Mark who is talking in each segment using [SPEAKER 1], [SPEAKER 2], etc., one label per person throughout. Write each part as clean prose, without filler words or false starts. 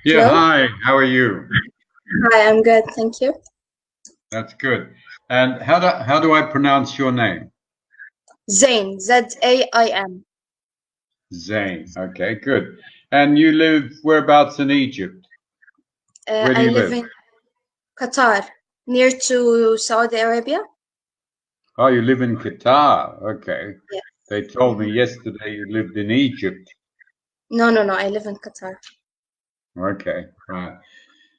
[SPEAKER 1] Yeah,
[SPEAKER 2] Hello.
[SPEAKER 1] hi, how are you?
[SPEAKER 2] Hi, I'm good, thank you.
[SPEAKER 1] That's good. And how do I pronounce your name?
[SPEAKER 2] Zain, Zaim.
[SPEAKER 1] Zain. Okay, good. And you live whereabouts in Egypt? Where do
[SPEAKER 2] I
[SPEAKER 1] you
[SPEAKER 2] live
[SPEAKER 1] live?
[SPEAKER 2] in Qatar, near to Saudi Arabia.
[SPEAKER 1] Oh, you live in Qatar. Okay.
[SPEAKER 2] Yes.
[SPEAKER 1] They told me
[SPEAKER 2] Mhm.
[SPEAKER 1] yesterday you lived in Egypt.
[SPEAKER 2] No, no, no. I live in Qatar.
[SPEAKER 1] Okay, right.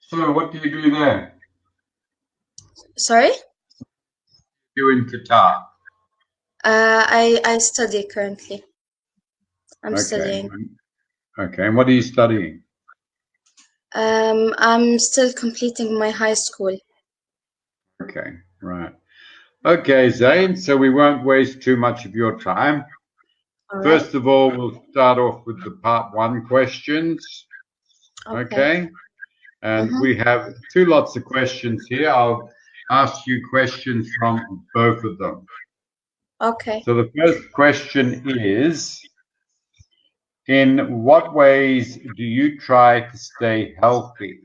[SPEAKER 1] So what do you do there?
[SPEAKER 2] Sorry.
[SPEAKER 1] You in Qatar.
[SPEAKER 2] I study currently. I'm
[SPEAKER 1] Okay.
[SPEAKER 2] studying.
[SPEAKER 1] Okay. And what are you studying?
[SPEAKER 2] I'm still completing my high school.
[SPEAKER 1] Okay, right. Okay, Zain, so we won't waste too much of your time.
[SPEAKER 2] All right.
[SPEAKER 1] First of all, we'll start off with the part one questions.
[SPEAKER 2] Okay.
[SPEAKER 1] Okay. And
[SPEAKER 2] Mm-hmm.
[SPEAKER 1] we have two lots of questions here. I'll ask you questions from both of them.
[SPEAKER 2] Okay.
[SPEAKER 1] So the first question is, in what ways do you try to stay healthy?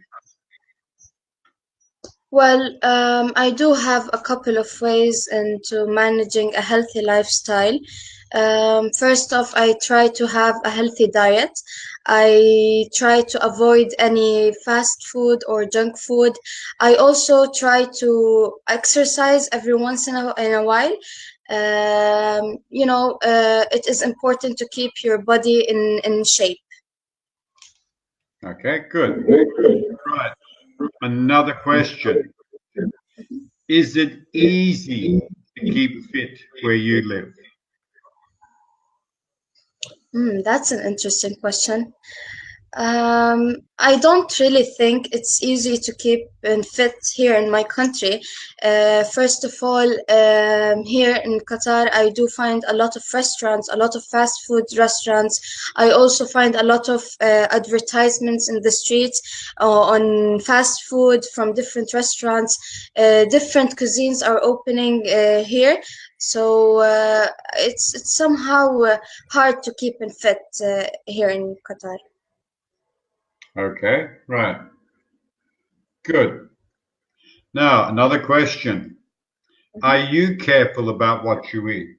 [SPEAKER 2] Well, I do have a couple of ways into managing a healthy lifestyle. First off, I try to have a healthy diet. I try to avoid any fast food or junk food. I also try to exercise every once in a while. It is important to keep your body in shape.
[SPEAKER 1] Okay, good. Right. Another question. Is it easy to keep fit where you live?
[SPEAKER 2] That's an interesting question. I don't really think it's easy to keep and fit here in my country. First of all, here in Qatar, I do find a lot of restaurants, a lot of fast food restaurants. I also find a lot of advertisements in the streets on fast food from different restaurants. Different cuisines are opening here. So it's somehow hard to keep and fit here in Qatar.
[SPEAKER 1] Okay, right. Good. Now, another question. Are
[SPEAKER 2] Mhm.
[SPEAKER 1] you careful about what you eat?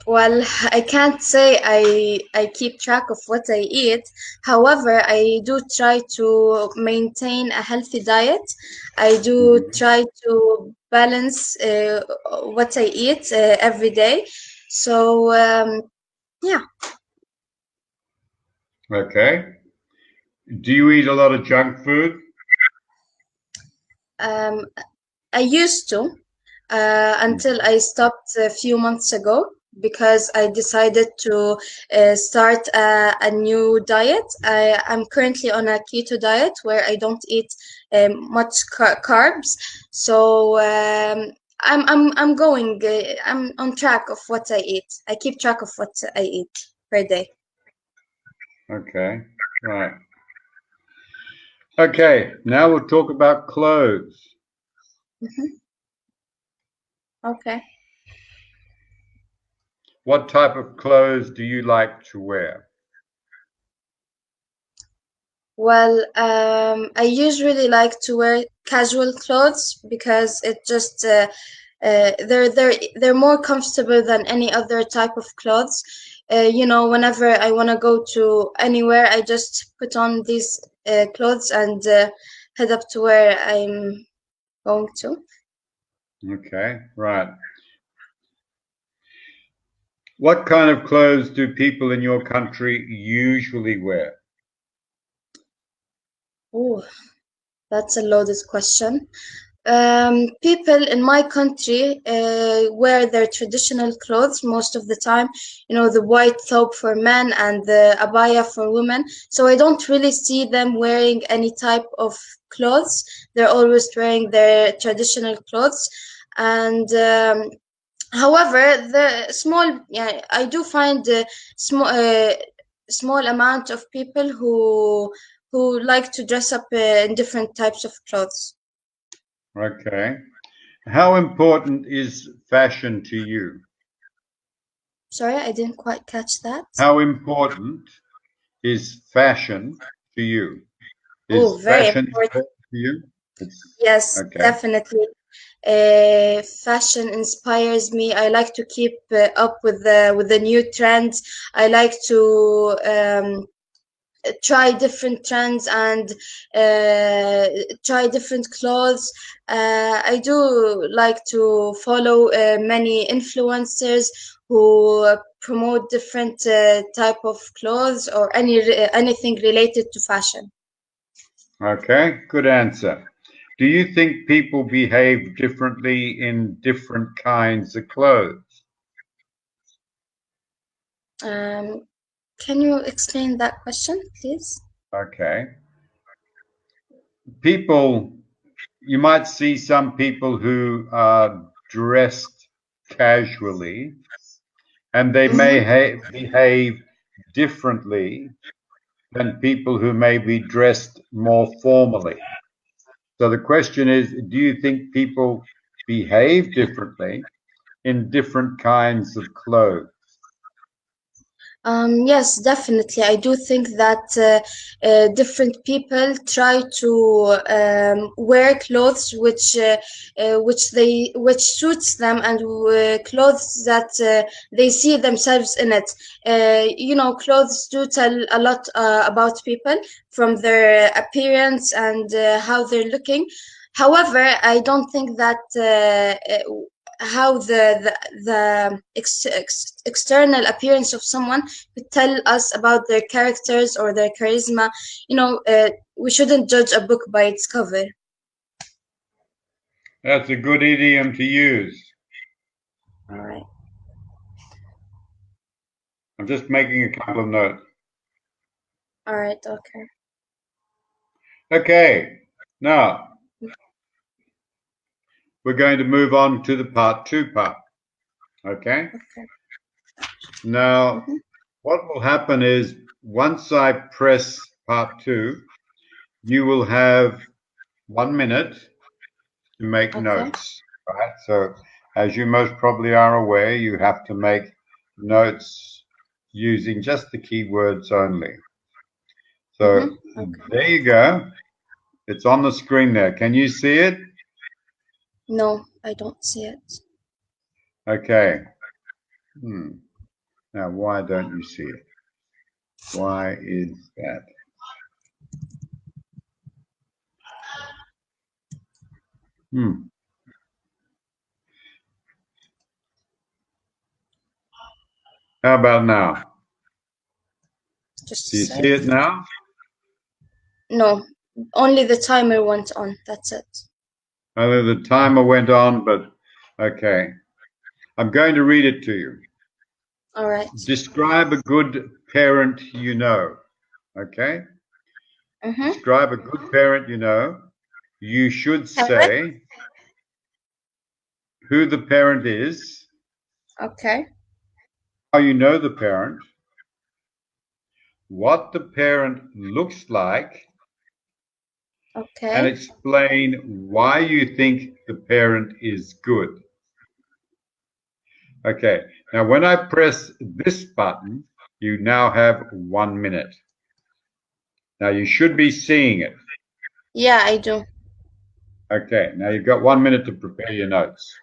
[SPEAKER 2] Well, I can't say I keep track of what I eat. However, I do try to maintain a healthy diet. I do
[SPEAKER 1] Mhm.
[SPEAKER 2] try to balance what I eat every day. So, yeah.
[SPEAKER 1] Okay. Do you eat a lot of junk food?
[SPEAKER 2] Um, I used to until I stopped a few months ago because I decided to start a new diet. I'm currently on a keto diet where I don't eat much carbs. So I'm going. I'm on track of what I eat. I keep track of what I eat per day.
[SPEAKER 1] Okay, right. Okay, now we'll talk about clothes.
[SPEAKER 2] Mhm. Okay.
[SPEAKER 1] What type of clothes do you like to wear?
[SPEAKER 2] Well, I usually like to wear casual clothes because it just they're more comfortable than any other type of clothes. Whenever I want to go to anywhere, I just put on these clothes and head up to where I'm going to.
[SPEAKER 1] Okay, right. What kind of clothes do people in your country usually wear?
[SPEAKER 2] Oh, that's a loaded question. People in my country wear their traditional clothes most of the time, the white thobe for men and the abaya for women. So I don't really see them wearing any type of clothes. They're always wearing their traditional clothes. And however, the small, yeah, I do find small amount of people who like to dress up in different types of clothes.
[SPEAKER 1] Okay. How important is fashion to you?
[SPEAKER 2] Sorry, I didn't quite catch that.
[SPEAKER 1] How important is fashion to you?
[SPEAKER 2] Oh,
[SPEAKER 1] Is
[SPEAKER 2] very
[SPEAKER 1] fashion
[SPEAKER 2] important.
[SPEAKER 1] important to you? It's
[SPEAKER 2] Yes,
[SPEAKER 1] okay.
[SPEAKER 2] definitely. Fashion inspires me. I like to keep up with the new trends. I like to try different trends and try different clothes. I do like to follow many influencers who promote different type of clothes or anything related to fashion.
[SPEAKER 1] Okay, good answer. Do you think people behave differently in different kinds of clothes?
[SPEAKER 2] Um, can you explain that question, please?
[SPEAKER 1] Okay. People, you might see some people who are dressed casually and they may
[SPEAKER 2] Mm-hmm.
[SPEAKER 1] behave differently than people who may be dressed more formally. So the question is, do you think people behave differently in different kinds of clothes?
[SPEAKER 2] Yes, definitely. I do think that different people try to wear clothes which suits them and clothes that they see themselves in it. Clothes do tell a lot about people from their appearance and how they're looking. However, I don't think that how the external appearance of someone could tell us about their characters or their charisma. We shouldn't judge a book by its cover.
[SPEAKER 1] That's a good idiom to use.
[SPEAKER 2] All right.
[SPEAKER 1] I'm just making a couple of notes.
[SPEAKER 2] All right. Okay.
[SPEAKER 1] Okay, now we're going to move on to the part two part. Okay,
[SPEAKER 2] Okay.
[SPEAKER 1] now
[SPEAKER 2] Mm-hmm.
[SPEAKER 1] what will happen is once I press part two, you will have 1 minute to make
[SPEAKER 2] Okay.
[SPEAKER 1] notes, right? So, as you most probably are aware, you have to make notes using just the keywords only.
[SPEAKER 2] Mm-hmm.
[SPEAKER 1] So,
[SPEAKER 2] Okay.
[SPEAKER 1] there you go. It's on the screen there. Can you see it?
[SPEAKER 2] No, I don't see it.
[SPEAKER 1] Okay. Now, why don't you see it? Why is that? Hmm. How about now?
[SPEAKER 2] Just a
[SPEAKER 1] Do you
[SPEAKER 2] sec.
[SPEAKER 1] see it now?
[SPEAKER 2] No, only the timer went on. That's it.
[SPEAKER 1] Although the timer went on, but okay. I'm going to read it to you.
[SPEAKER 2] All right.
[SPEAKER 1] Describe a good parent you know. Okay?
[SPEAKER 2] Mm-hmm.
[SPEAKER 1] Describe a good parent you know. You should
[SPEAKER 2] Parrot.
[SPEAKER 1] say who the parent is,
[SPEAKER 2] Okay.
[SPEAKER 1] how you know the parent, what the parent looks like, and
[SPEAKER 2] Okay.
[SPEAKER 1] explain why you think the parent is good. Okay, now when I press this button, you now have 1 minute. Now you should be seeing it.
[SPEAKER 2] Yeah, I do.
[SPEAKER 1] Okay, now you've got 1 minute to prepare your notes.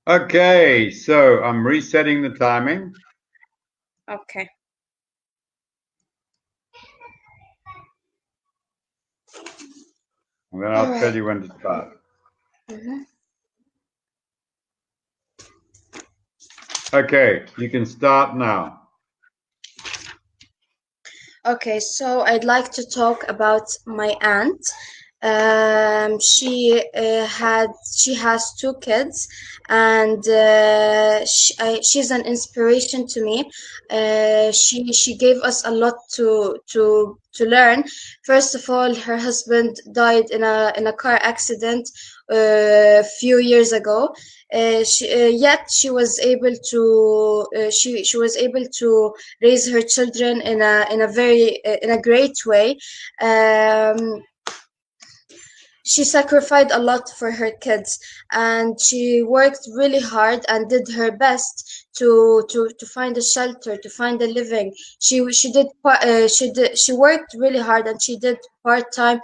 [SPEAKER 1] Okay, so I'm resetting the timing.
[SPEAKER 2] Okay.
[SPEAKER 1] And then
[SPEAKER 2] All
[SPEAKER 1] I'll tell
[SPEAKER 2] right.
[SPEAKER 1] you when to start.
[SPEAKER 2] Mhm.
[SPEAKER 1] Okay, you can start now.
[SPEAKER 2] Okay, so I'd like to talk about my aunt. She has two kids, and she's an inspiration to me. She gave us a lot to learn. First of all, her husband died in a car accident a few years ago. Yet she was able to raise her children in a very in a great way. Um, she sacrificed a lot for her kids, and she worked really hard and did her best to find a shelter, to find a living. She worked really hard, and she did part-time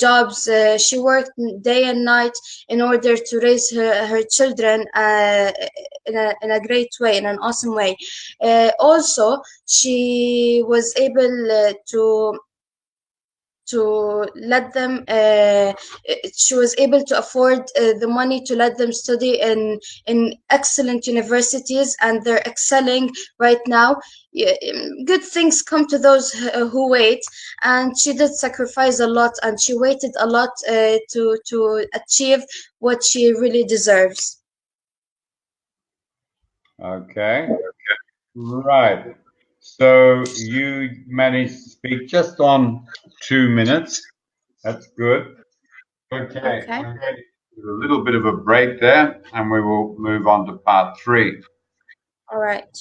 [SPEAKER 2] jobs. She worked day and night in order to raise her children in a great way, in an awesome way. Also, she was able to let them she was able to afford the money to let them study in excellent universities, and they're excelling right now. Good things come to those who wait, and she did sacrifice a lot, and she waited a lot to achieve what she really deserves.
[SPEAKER 1] Okay, right. So you managed to speak just on 2 minutes. That's good. Okay,
[SPEAKER 2] Okay.
[SPEAKER 1] I'm going to do a little bit of a break there, and we will move on to part three.
[SPEAKER 2] All right.